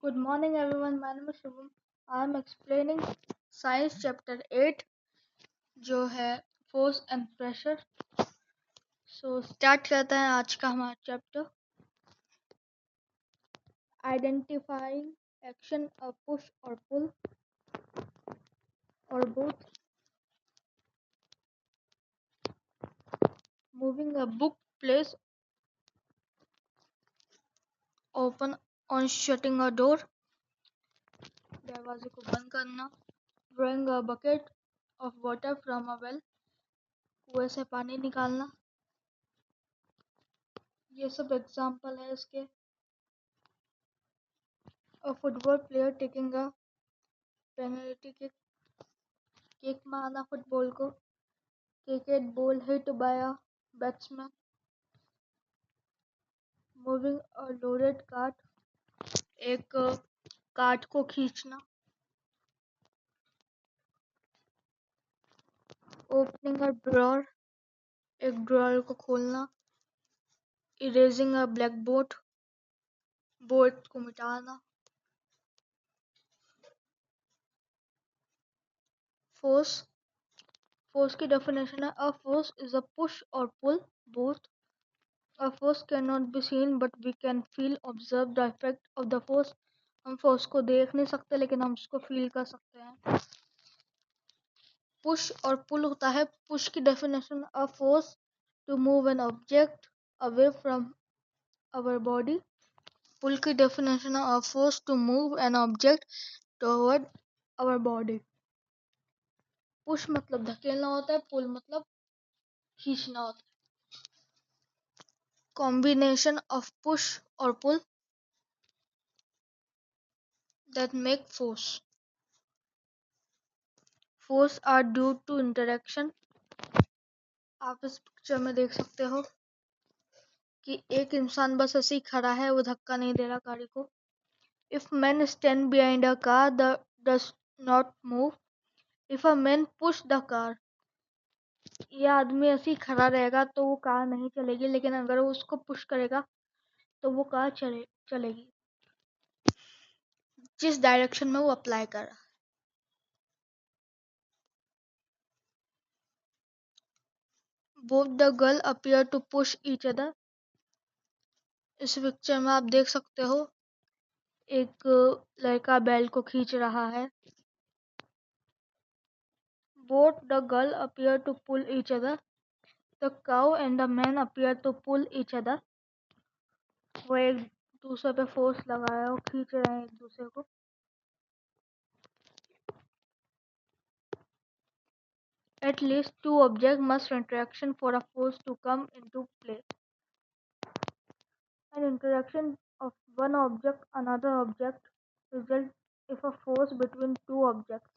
Good morning everyone. My name is Shubham. I am explaining Science Chapter 8 जो है Force and Pressure. So start करते हैं आज का हमारा chapter. Identifying action of push or pull or both. Moving a book place open on shutting a door. दरवाजे को बंद करना. Drawing a bucket of water from a well. कुएं से पानी निकालना. ये सब एग्जाम्पल है इसके. A football player taking a penalty kick मारना फुटबॉल को. Cricket ball hit by a batsman. Moving a loaded cart. एक कार्ट को खींचना. Opening a drawer. एक ड्रॉअर को खोलना. Erasing a blackboard. बोर्ड को मिटाना. Force. Force की definition है a force is a push or pull both. A force cannot be seen but we can feel observe the effect of the force. हम force को देख नहीं सकते लेकिन हम उसको फील कर सकते हैं. पुश और पुल होता है. पुश की definition a force to move an object away from our body. Pull की definition a force to move an object toward our body. Push मतलब धकेलना होता है. पुल मतलब खींचना होता है. कॉम्बिनेशन ऑफ पुश और pull that make force. Force are due to interaction. आप इस पिक्चर में देख सकते हो कि एक इंसान बस ऐसे ही खड़ा है. वो धक्का नहीं दे रहा गाड़ी को. If men stand behind a car that does not move, if a man push the car, ये आदमी ऐसे ही खड़ा रहेगा तो वो कार नहीं चलेगी. लेकिन अगर वो उसको पुश करेगा तो वो कार चलेगी जिस डायरेक्शन में वो अप्लाई कर रहा है. Both the girl appear to push each other. इस पिक्चर में आप देख सकते हो एक लड़का बैल को खींच रहा है. Both the girl appear to pull each other. The cow and the man appear to pull each other. वो एक दूसरे पे फोर्स लगा रहे हैं. वो खींच रहे हैं एक दूसरे को. At least two objects must interaction for a force to come into play. An interaction of one object another object results if a force between two objects.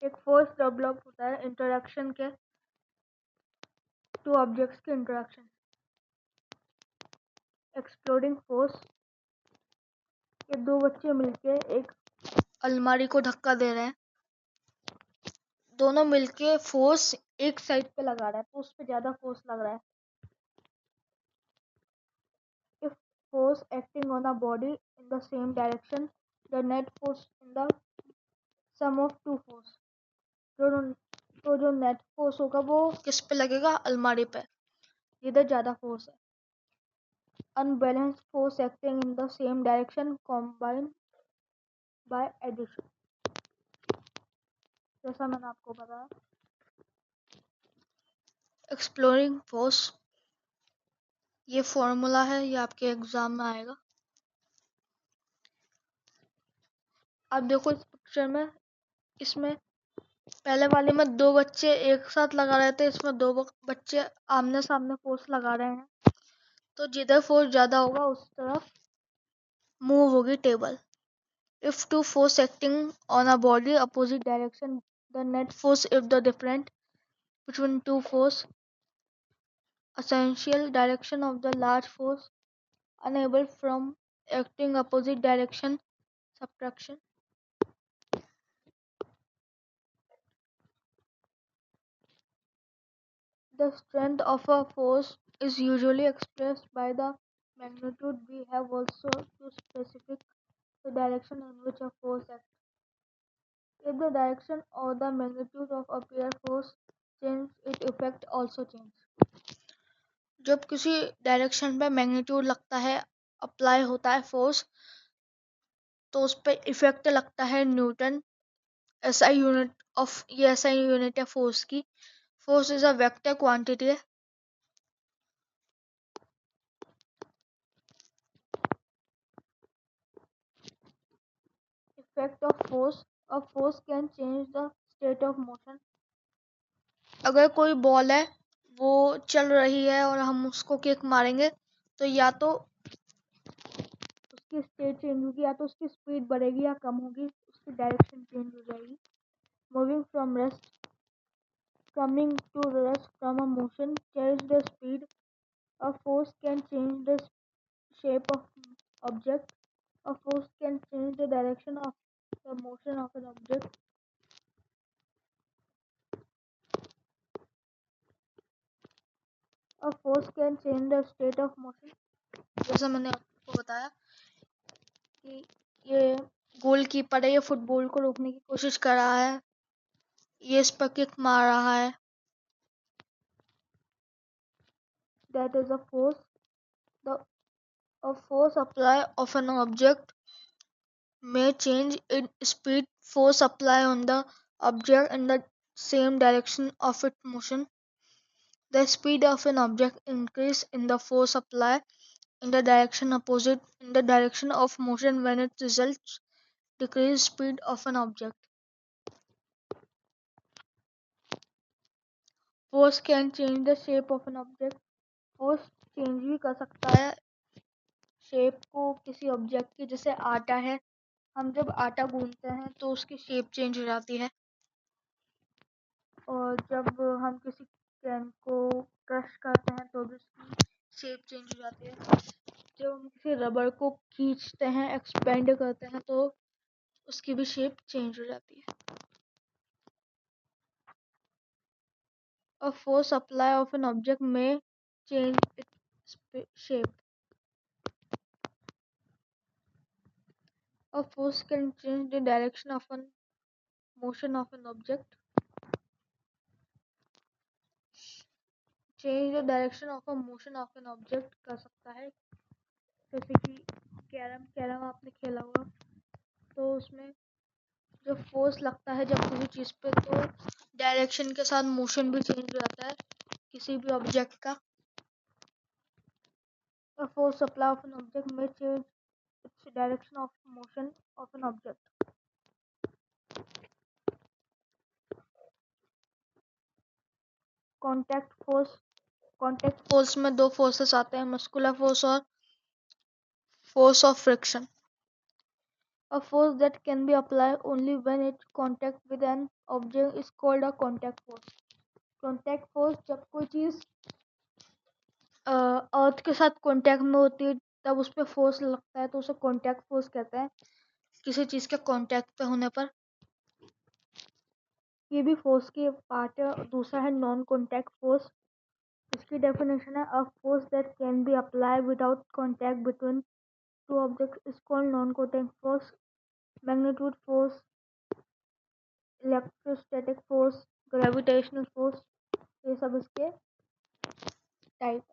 एक फोर्स डेवलप होता है इंटरेक्शन के. टू ऑब्जेक्ट्स के interaction. Exploding force. ये दो बच्चे मिलके एक अलमारी को धक्का दे रहे हैं. दोनों मिलके फोर्स एक साइड पे लगा रहा है तो उस पे ज्यादा फोर्स लग रहा है. If force acting on a body in the same direction, the net force in the sum of two force. जो नेट फोर्स होगा वो किस पे लगेगा? अलमारी पे. इधर ज्यादा फोर्स है. Unbalanced force acting in the same direction combined by addition. जैसा मैंने आपको बताया. Exploring force. ये फॉर्मूला है. ये आपके एग्जाम में आएगा. आप देखो इस पिक्चर में. इसमें पहले वाले में दो बच्चे एक साथ लगा रहे थे. इसमें दो बच्चे आमने सामने फोर्स लगा रहे हैं. तो जिधर फोर्स ज्यादा होगा उस तरफ मूव होगी table. If two force acting on a body opposite direction, the net force if the difference between two force essential direction of the large force unable from acting opposite direction subtraction. The strength of a force is usually expressed by the magnitude, we have also to specific the direction in which a force acts. If the direction or the magnitude of applied force change, its effect also change. जब किसी direction पे magnitude लगता है, apply होता है force, तो उस पर इफेक्ट लगता है न्यूटन। एसआई यूनिट है फोर्स की। Force is a vector quantity है। Effect of force, a force can change the state of motion. अगर कोई बॉल है, वो चल रही है और हम उसको किक मारेंगे, तो या तो उसकी स्टेट चेंज होगी, या तो उसकी स्पीड बढ़ेगी या कम होगी, उसकी डायरेक्शन चेंज हो जाएगी। Moving from rest, coming to rest from a motion, change the speed. A force can change the shape of object. A force can change the direction of the motion of an object. A force can change the state of motion. जैसा मैंने आपको बताया कि ये goalkeeper है, ये football को रोकने की कोशिश कर रहा है, ये इस पर किक मार रहा है। That is a force. A force apply of an object may change in speed. Force apply on the object in the same direction of its motion. The speed of an object increase in the force apply in the direction opposite in the direction of motion when it results decrease speed of an object. Force can change the shape of an object. Force change भी कर सकता है shape को किसी object की। जैसे आटा है, हम जब आटा गूंथते हैं तो उसकी शेप चेंज हो जाती है, और जब हम किसी कैन को क्रश करते हैं तो भी उसकी शेप चेंज हो जाती है। जब हम किसी रबर को खींचते हैं, एक्सपेंड करते हैं, तो उसकी भी शेप चेंज हो जाती है। A force apply of an object may change its shape. A force can change the direction of an motion of an object. Change the direction of a motion of an object कर सकता है। जैसे कि carrom आपने खेला होगा, तो उसमें जो फोर्स लगता है जब किसी चीज पे, तो डायरेक्शन के साथ मोशन भी चेंज हो जाता है किसी भी ऑब्जेक्ट का। A force apply of an object may change its direction of motion of an object. Contact force में दो फोर्सेस आते हैं, मस्कुलर फोर्स और force of friction. A force that can be applied only when it contact with an object is called a contact force. Contact force, जब कोई चीज अर्थ के साथ कांटेक्ट में होती है, तब उस पर फोर्स लगता है, तो उसे कांटेक्ट फोर्स कहते हैं, किसी चीज के कांटेक्ट पे होने पर। ये भी फोर्स की पार्ट है। दूसरा है नॉन कांटेक्ट फोर्स। इसकी डेफिनेशन है a force that can be apply without contact between two objects is called non contact force. Magnitude force, electrostatic force, gravitational force, ये सब इसके type.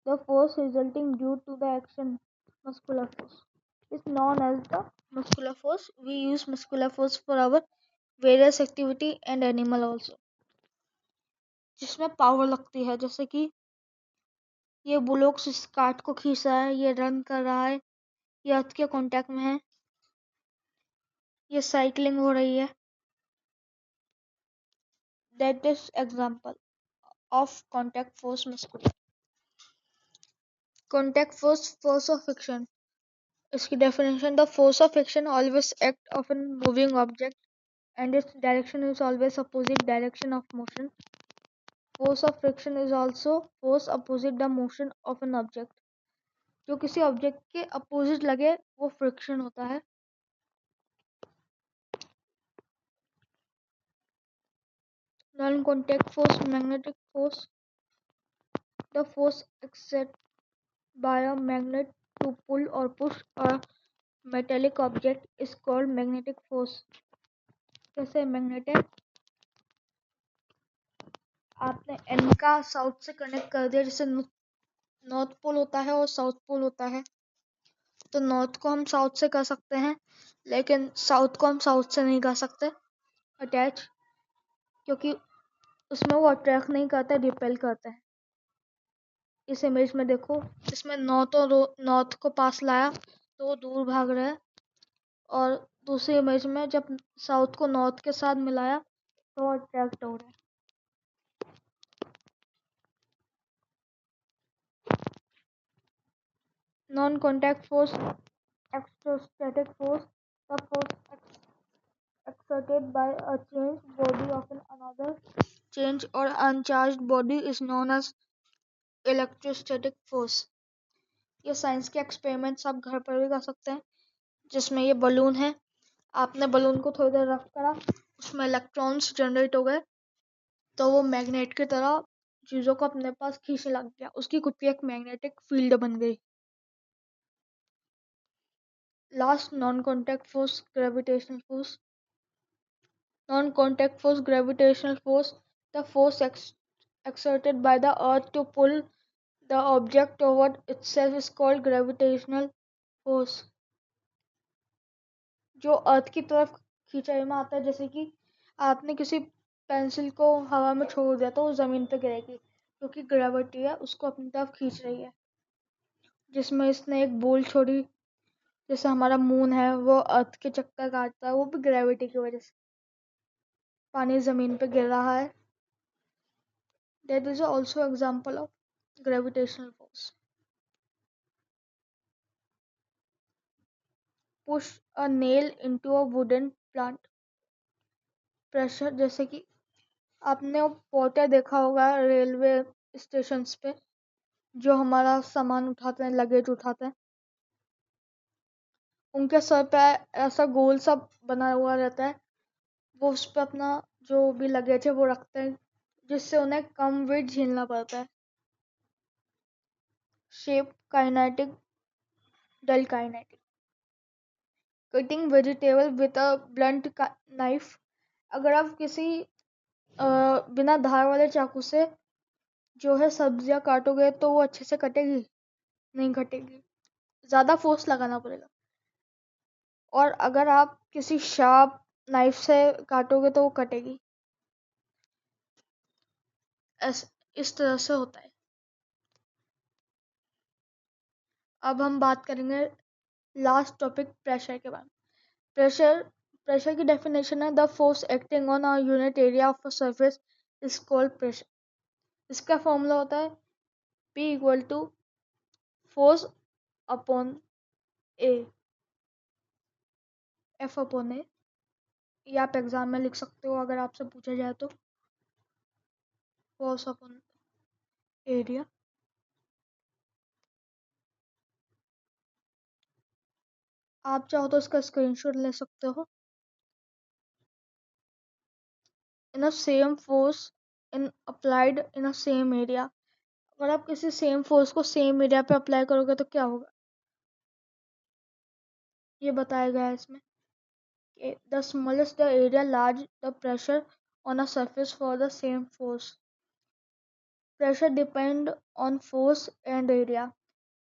The force resulting due to the action, muscular force, is known as the muscular force. We use muscular force for our various activity and animal also, जिसमें power लगती है। जैसे कि ये बुलोक्स इस कार्ट को खींच रहा है, ये रन कर रहा है, ये अर्थ के कांटेक्ट में है, ये साइकिलिंग हो रही है। That is example of contact force muscular. Contact force, force of friction. इसकी definition, the force of friction always act of a moving object and its direction is always opposite direction of motion. Force of friction is also force opposite the motion of an object. जो किसी object के opposite लगे वो friction होता है। Non contact force, magnetic force. The force exerted by a magnet to pull or push a metallic object is called magnetic force. जैसे magnet है, आपने एन का साउथ से कनेक्ट कर दिया, जैसे नॉर्थ पोल होता है और साउथ पोल होता है, तो नॉर्थ को हम साउथ से कर सकते हैं, लेकिन साउथ को हम साउथ से नहीं कर सकते अटैच, क्योंकि उसमें वो अट्रैक्ट नहीं करते, रिपेल करते हैं। इस इमेज में देखो, इसमें नॉर्थ और नॉर्थ को पास लाया तो वो दूर भाग रहा है, और दूसरी इमेज में जब साउथ को नॉर्थ के साथ मिलाया तो वो अट्रैक्ट हो रहा है। Non contact force, electrostatic force, the force exerted by a charged body of another charged or uncharged body is known as electrostatic force. ये साइंस के एक्सपेरिमेंट्स आप घर पर भी कर सकते हैं, जिसमें ये बलून है, आपने बलून को थोड़ी देर रख करा, उसमें इलेक्ट्रॉन्स जनरेट हो गए, तो वो मैग्नेट की तरह चीज़ों को अपने पास खींचने लग गया, उसकी खुद की एक मैग्नेटिक फील्ड बन गई। Last, non contact force, gravitational force. Non contact force, gravitational force, the force exerted by the earth to pull the object toward itself is called gravitational force। जो अर्थ की तरफ खींचाई में आता है, जैसे कि आपने किसी पेंसिल को हवा में छोड़ दिया तो वो जमीन पे गिरेगी, क्योंकि ग्रेविटी है उसको अपनी तरफ खींच रही है। जिसमें इसने एक बॉल छोड़ी, जैसे हमारा मून है वो अर्थ के चक्कर काटता है, वो भी ग्रेविटी की वजह से। पानी जमीन पे गिर रहा है, that is also example of gravitational force। Push a nail into a wooden plant, pressure, जैसे कि आपने वो पोर्टर देखा होगा रेलवे स्टेशंस पे, जो हमारा सामान उठाते हैं, लगेज उठाते हैं, उनके सर पे ऐसा गोल सा बना हुआ रहता है, वो उस पर अपना जो भी लगेज है वो रखते हैं, जिससे उन्हें कम वेट झेलना पड़ता है। Shape, kinetic, dull kinetic. Cutting vegetable with a blunt knife, अगर आप किसी बिना धार वाले चाकू से जो है सब्जियां काटोगे तो वो अच्छे से कटेगी नहीं, कटेगी, ज़्यादा फोर्स लगाना पड़ेगा। और अगर आप किसी शार्प नाइफ से काटोगे तो वो कटेगी। इस तरह से होता है। अब हम बात करेंगे लास्ट टॉपिक, प्रेशर के बारे में। प्रेशर की डेफिनेशन है the force acting on a unit area of a surface is called pressure. इसका फॉर्मूला होता है P equal to force upon A, F upon A. ये आप एग्जाम में लिख सकते हो अगर आपसे पूछा जाए तो, फोर्स अपॉन एरिया। आप चाहो तो इसका स्क्रीनशॉट ले सकते हो। In a same force in applied in a same area, अगर आप किसी सेम फोर्स को सेम एरिया पे अप्लाई करोगे तो क्या होगा, ये बताया गया है इसमें। The smallest the area large the pressure on a surface for the same force. Pressure depend on force and area.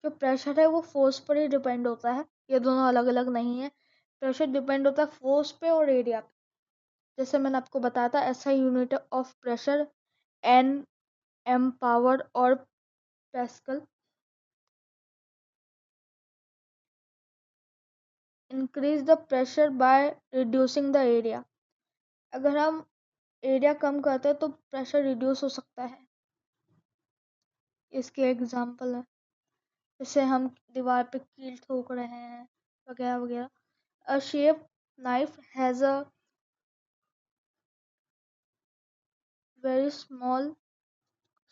जो प्रेशर है वो फोर्स पर ही डिपेंड होता है, ये दोनों अलग अलग नहीं है। प्रेशर डिपेंड होता है फोर्स पे और एरिया पे। जैसे मैंने आपको बताया था ऐसा unit of pressure N M power और pascal. Increase the pressure by reducing the area, अगर हम एरिया कम करते हैं तो प्रेशर रिड्यूस हो सकता है। इसके एग्जांपल है, जैसे हम दीवार पे कील ठोक रहे हैं वगैरह वगैरह। अ shape knife has a very small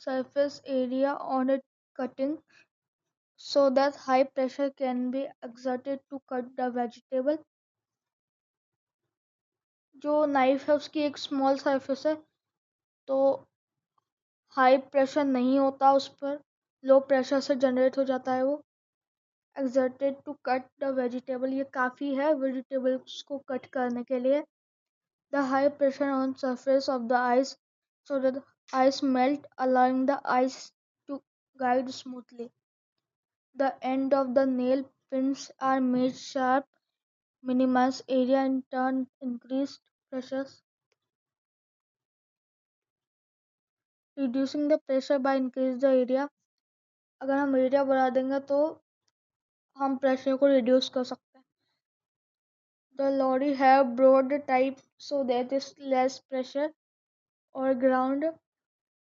surface area on it cutting so that high pressure can be exerted to cut the vegetable। जो नाइफ है उसकी एक स्मॉल सरफेस है, तो हाई प्रेशर नहीं होता उस पर, लो प्रेशर से जनरेट हो जाता है वो। Exerted to cut the vegetable, ये काफ़ी है वेजिटेबल्स को कट करने के लिए। The high pressure on surface of the ice so that the ice melt, allowing the ice to guide smoothly. The end of the nail pins are made sharp, minimize area and turn increased pressures. Reducing the pressure by increase the area. अगर हम area बढ़ा देंगे तो हम pressure को reduce कर सकते हैं। The lorry have broad type so that is less pressure or ground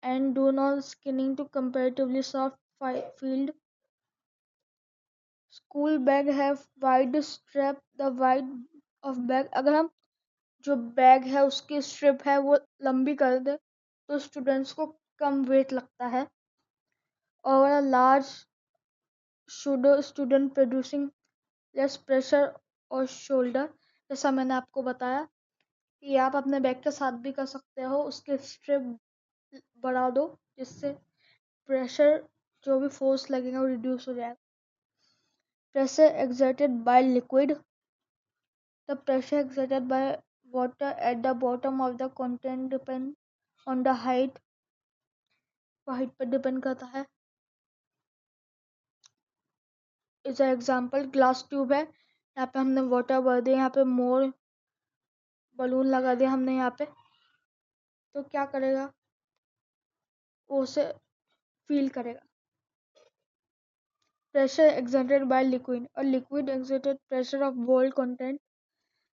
and do not skinning to comparatively soft field. School bag have wide strap, the wide of bag, अगर हम जो bag है उसकी strip है वो लंबी कर दे तो स्टूडेंट्स को कम वेट लगता है। और a large student producing less pressure और शोल्डर, जैसा मैंने आपको बताया कि आप अपने बैग के साथ भी कर सकते हो, उसके स्ट्रिप बढ़ा दो जिससे प्रेशर जो भी फोर्स लगेगा वो रिड्यूस हो जाएगा। Pressure exerted by liquid, the pressure exerted by water at the bottom of the content depend on the height, height पर डिपेंड करता है। इज एग्जाम्पल ग्लास ट्यूब है, यहाँ पे हमने वाटर भर दिया, यहाँ पे मोर बलून लगा दिया हमने यहाँ पे, तो क्या करेगा वो उसे फील करेगा। प्रेशर एक्सर्टेड बाय लिक्विड, और liquid exerted pressure of wall content,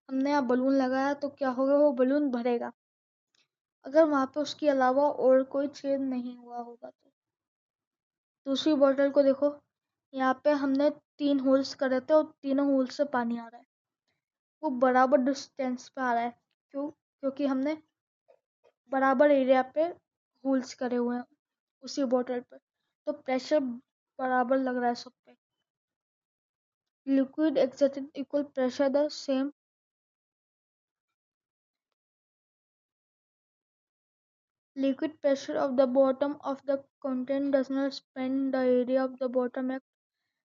हमने यहाँ बलून लगाया तो क्या होगा, वो बलून भरेगा अगर वहां पे उसके अलावा और कोई छेद नहीं हुआ होगा तो। दूसरी बोतल को देखो, यहाँ पे हमने 3 होल्स करे थे और तीनों होल्स से पानी आ रहा है, वो बराबर डिस्टेंस पे आ रहा है। क्यों? क्योंकि हमने बराबर एरिया पे होल्स करे हुए हैं उसी बोतल पे, तो प्रेशर बराबर लग रहा है सब पे। Liquid exerted equal pressure the same, liquid pressure of the bottom of the container does not spend the area of the bottom act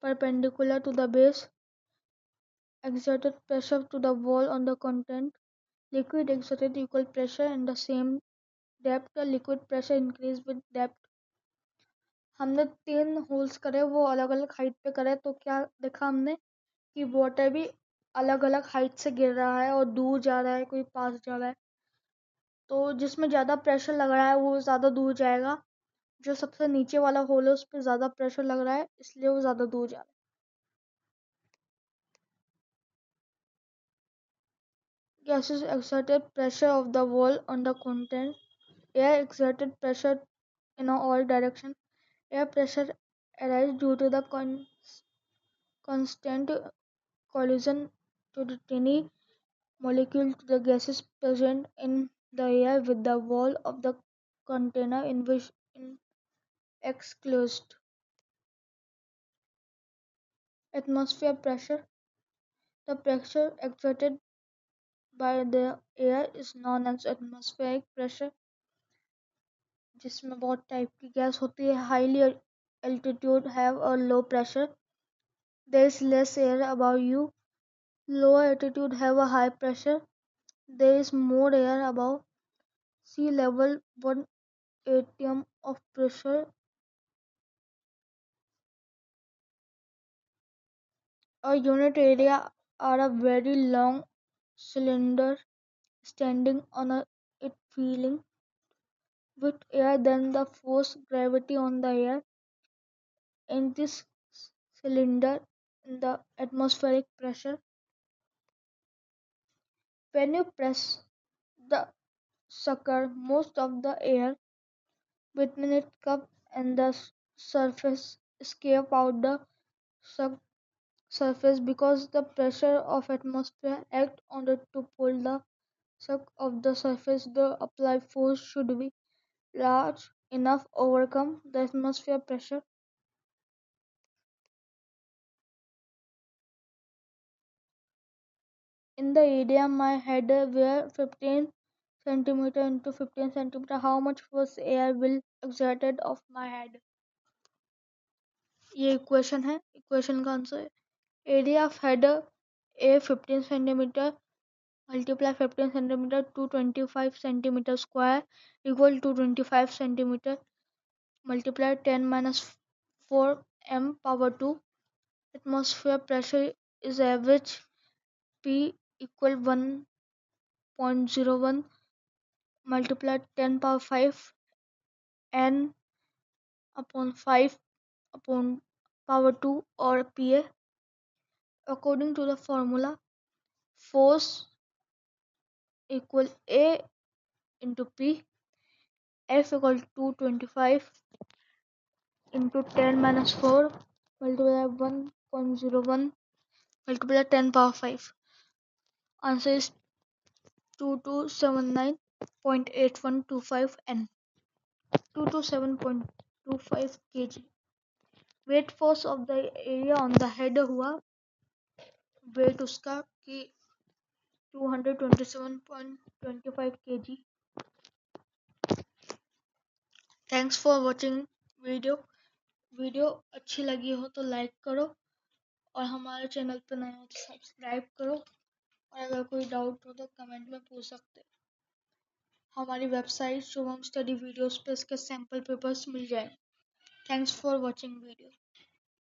perpendicular to the base. Exerted pressure to the wall on the content. Liquid exerted equal pressure and the same depth. The liquid pressure increase with depth. हमने 3 holes करे, वो अलग अलग height पे करे, तो क्या देखा हमने कि वाटर भी अलग अलग हाइट से गिर रहा है और दूर जा रहा है, कोई पास जा रहा है। तो जिसमें ज़्यादा प्रेशर लग रहा है वो ज़्यादा दूर जाएगा, जो सबसे नीचे वाला होल है उस पर ज़्यादा प्रेशर लग रहा है इसलिए वो ज़्यादा दूर जा रहा है। Gases exerted pressure of the wall on the content. Air exerted pressure in all direction. Air pressure arises due to the constant collision to the tiny molecule to the gases present in the air with the wall of the container in which in exclosed. Atmosphere pressure. The pressure exerted by the air is known as atmospheric pressure, जिसमें बहुत type की gas होती है। Highly altitude have a low pressure, there is less air above you. Low altitude have a high pressure, there is more air above sea level. 1 atm of pressure, a unit area, are a very long cylinder standing on it filling with air, then the force gravity on the air in this cylinder in the atmospheric pressure. When you press the sucker, most of the air between its cup and the surface escape out the sucked surface because the pressure of atmosphere act on it to pull the suck of the surface. The applied force should be large enough overcome the atmosphere pressure. In the area my head were 15 centimeter into 15 centimeter, how much force air will exerted off my head? ये equation है. Equation का answer है area of head A 15 centimetre multiply 15 centimeter to 25 centimeter square equal to 25 centimeter multiply 10 minus 4 m power 2. Atmosphere pressure is average P equal 1.01 multiply 10 power 5 n upon 5 upon power 2 or PA. According to the formula, force equal A into P, F equal to 25 into 10 minus 4 multiply 1.01 multiply 10 power 5. Answer is 2279.8125 N. 227.25 kg. Weight force of the area on the head हुआ weight उसका कि 227.25 kg. Thanks for watching video अच्छी लगी हो तो like करो और हमारे चैनल पर नए हो तो सब्सक्राइब करो और अगर कोई डाउट हो तो कमेंट में पूछ सकते हो. हमारी वेबसाइट शुभम स्टडी वीडियोस पे इसके सैम्पल पेपर्स मिल जाएंगे. Thanks for watching video.